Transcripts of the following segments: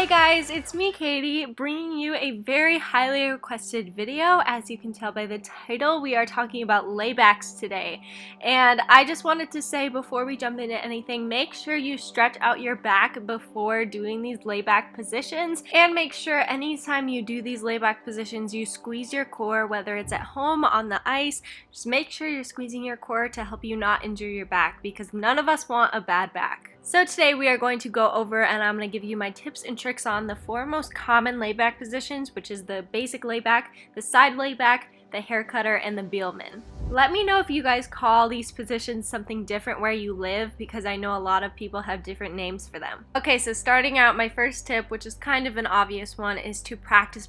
Hi guys, it's me Katie, bringing you a very highly requested video. As you can tell by the title, we are talking about laybacks today. And I just wanted to say before we jump into anything, make sure you stretch out your back before doing these layback positions. And make sure anytime you do these layback positions, you squeeze your core, whether it's at home, on the ice. Just make sure you're squeezing your core to help you not injure your back, because none of us want a bad back. So today we are going to go over and I'm going to give you my tips and tricks on the 4 most common layback positions, which is the basic layback, the side layback, the hair cutter, and the Bealman. Let me know if you guys call these positions something different where you live, because I know a lot of people have different names for them. Okay, so starting out, my first tip, which is kind of an obvious one, is to practice.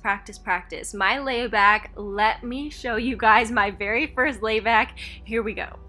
My layback, let me show you guys my very first layback. Here we go.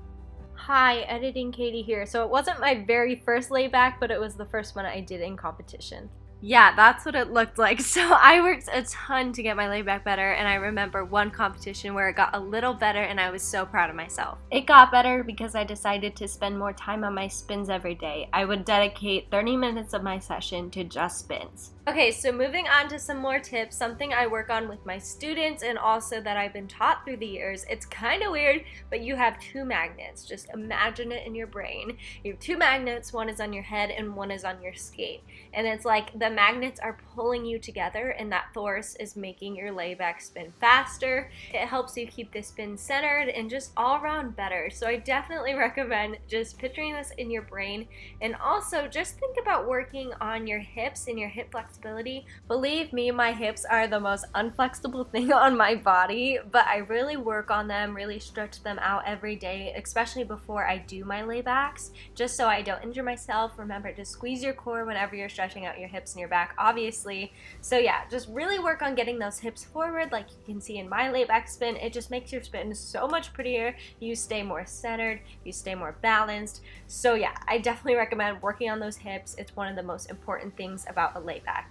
Hi, Editing Katie here. So it wasn't my very first layback, but it was the first one I did in competition. Yeah, that's what it looked like. So I worked a ton to get my layback better, and I remember one competition where it got a little better and I was so proud of myself. It got better because I decided to spend more time on my spins every day. I would dedicate 30 minutes of my session to just spins. Okay, so moving on to some more tips, something I work on with my students and also that I've been taught through the years. It's kind of weird, but you have 2 magnets. Just imagine it in your brain. You have 2 magnets, one is on your head and one is on your skate. And it's like the magnets are pulling you together, and that force is making your layback spin faster. It helps you keep the spin centered and just all around better. So I definitely recommend just picturing this in your brain, and also just think about working on your hips and your hip flexibility. Believe me, my hips are the most unflexible thing on my body, but I really work on them, really stretch them out every day, especially before I do my laybacks, just so I don't injure myself. Remember to squeeze your core whenever you're stretching out your hips and your back, obviously. So yeah, just really work on getting those hips forward. Like you can see in my layback spin, it just makes your spin so much prettier. You stay more centered, you stay more balanced. So yeah, I definitely recommend working on those hips. It's one of the most important things about a layback.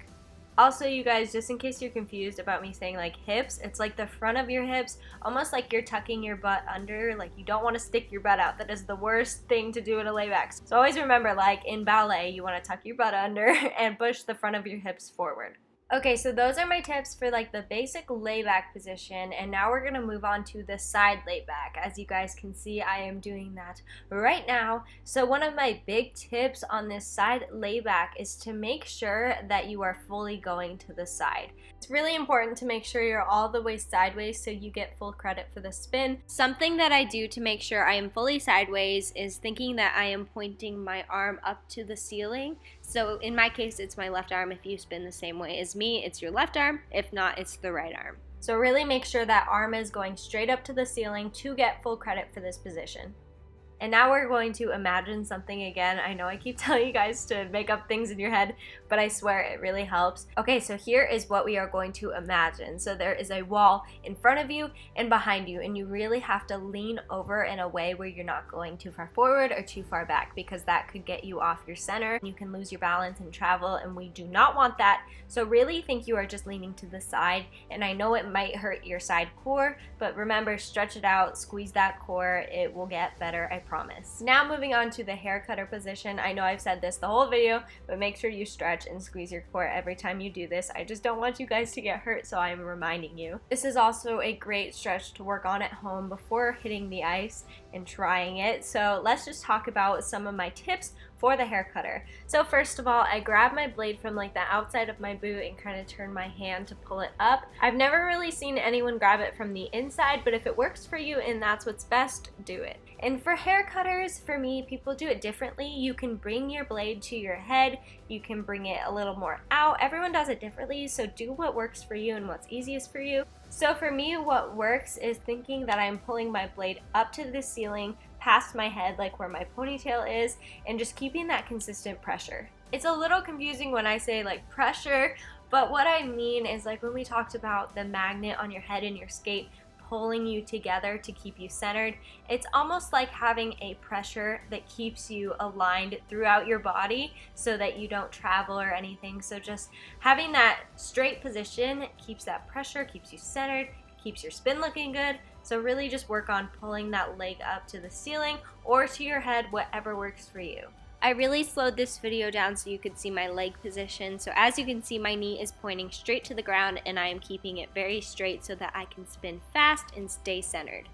Also, you guys, just in case you're confused about me saying like hips, it's like the front of your hips, almost like you're tucking your butt under, like you don't want to stick your butt out. That is the worst thing to do in a layback. So always remember, like in ballet, you want to tuck your butt under and push the front of your hips forward. Okay, so those are my tips for like the basic layback position, and now we're gonna move on to the side layback. As you guys can see, I am doing that right now. So one of my big tips on this side layback is to make sure that you are fully going to the side. It's really important to make sure you're all the way sideways so you get full credit for the spin. Something that I do to make sure I am fully sideways is thinking that I am pointing my arm up to the ceiling. So in my case, it's my left arm. If you spin the same way as me, it's your left arm. If not, it's the right arm. So really make sure that arm is going straight up to the ceiling to get full credit for this position. And now we're going to imagine something again. I know I keep telling you guys to make up things in your head, but I swear it really helps. Okay, so here is what we are going to imagine. So there is a wall in front of you and behind you, and you really have to lean over in a way where you're not going too far forward or too far back, because that could get you off your center. You can lose your balance and travel, and we do not want that. So really think you are just leaning to the side, and I know it might hurt your side core, but remember, stretch it out, squeeze that core, it will get better, I promise. Now moving on to the hair cutter position. I know I've said this the whole video, but make sure you stretch and squeeze your core every time you do this. I just don't want you guys to get hurt, so I'm reminding you. This is also a great stretch to work on at home before hitting the ice and trying it. So let's just talk about some of my tips for the hair cutter. So first of all, I grab my blade from like the outside of my boot and kind of turn my hand to pull it up. I've never really seen anyone grab it from the inside, but if it works for you and that's what's best, do it. And for hair cutters, for me, people do it differently. You can bring your blade to your head, you can bring it a little more out. Everyone does it differently, so do what works for you and what's easiest for you. So for me, what works is thinking that I'm pulling my blade up to the ceiling, past my head, like where my ponytail is, and just keeping that consistent pressure. It's a little confusing when I say like pressure, but what I mean is like when we talked about the magnet on your head and your skate pulling you together to keep you centered, it's almost like having a pressure that keeps you aligned throughout your body so that you don't travel or anything. So just having that straight position keeps that pressure, keeps you centered, keeps your spin looking good. So really just work on pulling that leg up to the ceiling or to your head, whatever works for you. I really slowed this video down so you could see my leg position. So as you can see, my knee is pointing straight to the ground and I am keeping it very straight so that I can spin fast and stay centered.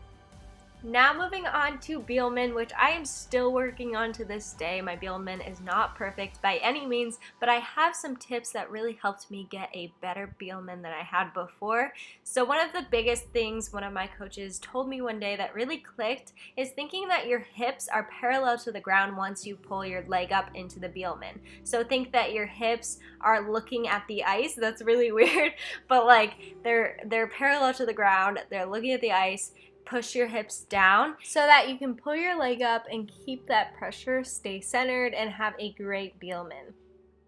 Now moving on to Bealman, which I am still working on to this day. My Bealman is not perfect by any means, but I have some tips that really helped me get a better Bealman than I had before. So one of the biggest things one of my coaches told me one day that really clicked is thinking that your hips are parallel to the ground once you pull your leg up into the Bealman. So think that your hips are looking at the ice. That's really weird, but like they're parallel to the ground, they're looking at the ice. Push your hips down so that you can pull your leg up and keep that pressure, stay centered, and have a great Bealman.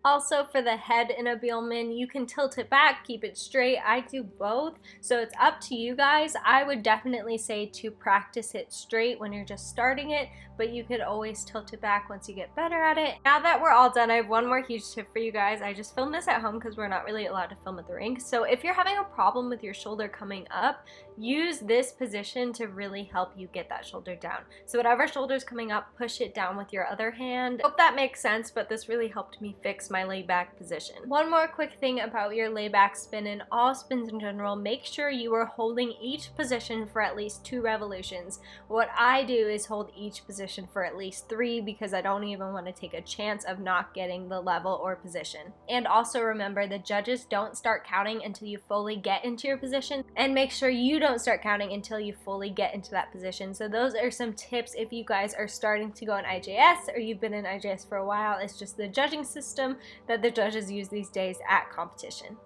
Also, for the head in a Bealman, you can tilt it back, keep it straight. I do both, so it's up to you guys. I would definitely say to practice it straight when you're just starting it, but you could always tilt it back once you get better at it. Now that we're all done, I have one more huge tip for you guys. I just filmed this at home because we're not really allowed to film at the rink. So if you're having a problem with your shoulder coming up, use this position to really help you get that shoulder down. So whatever shoulder's coming up, push it down with your other hand. Hope that makes sense, but this really helped me fix my layback position. One more quick thing about your layback spin and all spins in general, make sure you are holding each position for at least 2 revolutions. What I do is hold each position for at least 3 because I don't even want to take a chance of not getting the level or position. And also remember, the judges don't start counting until you fully get into your position, and make sure you don't start counting until you fully get into that position. So those are some tips if you guys are starting to go in IJS or you've been in IJS for a while. It's just the judging system that the judges use these days at competition.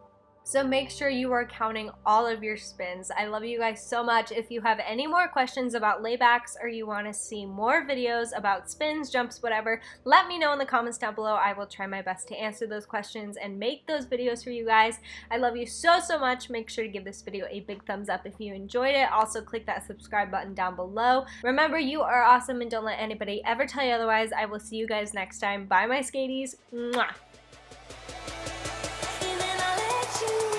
So make sure you are counting all of your spins. I love you guys so much. If you have any more questions about laybacks or you want to see more videos about spins, jumps, whatever, let me know in the comments down below. I will try my best to answer those questions and make those videos for you guys. I love you so, so much. Make sure to give this video a big thumbs up if you enjoyed it. Also, click that subscribe button down below. Remember, you are awesome and don't let anybody ever tell you otherwise. I will see you guys next time. Bye, my skaties. Mwah. And then I'll let you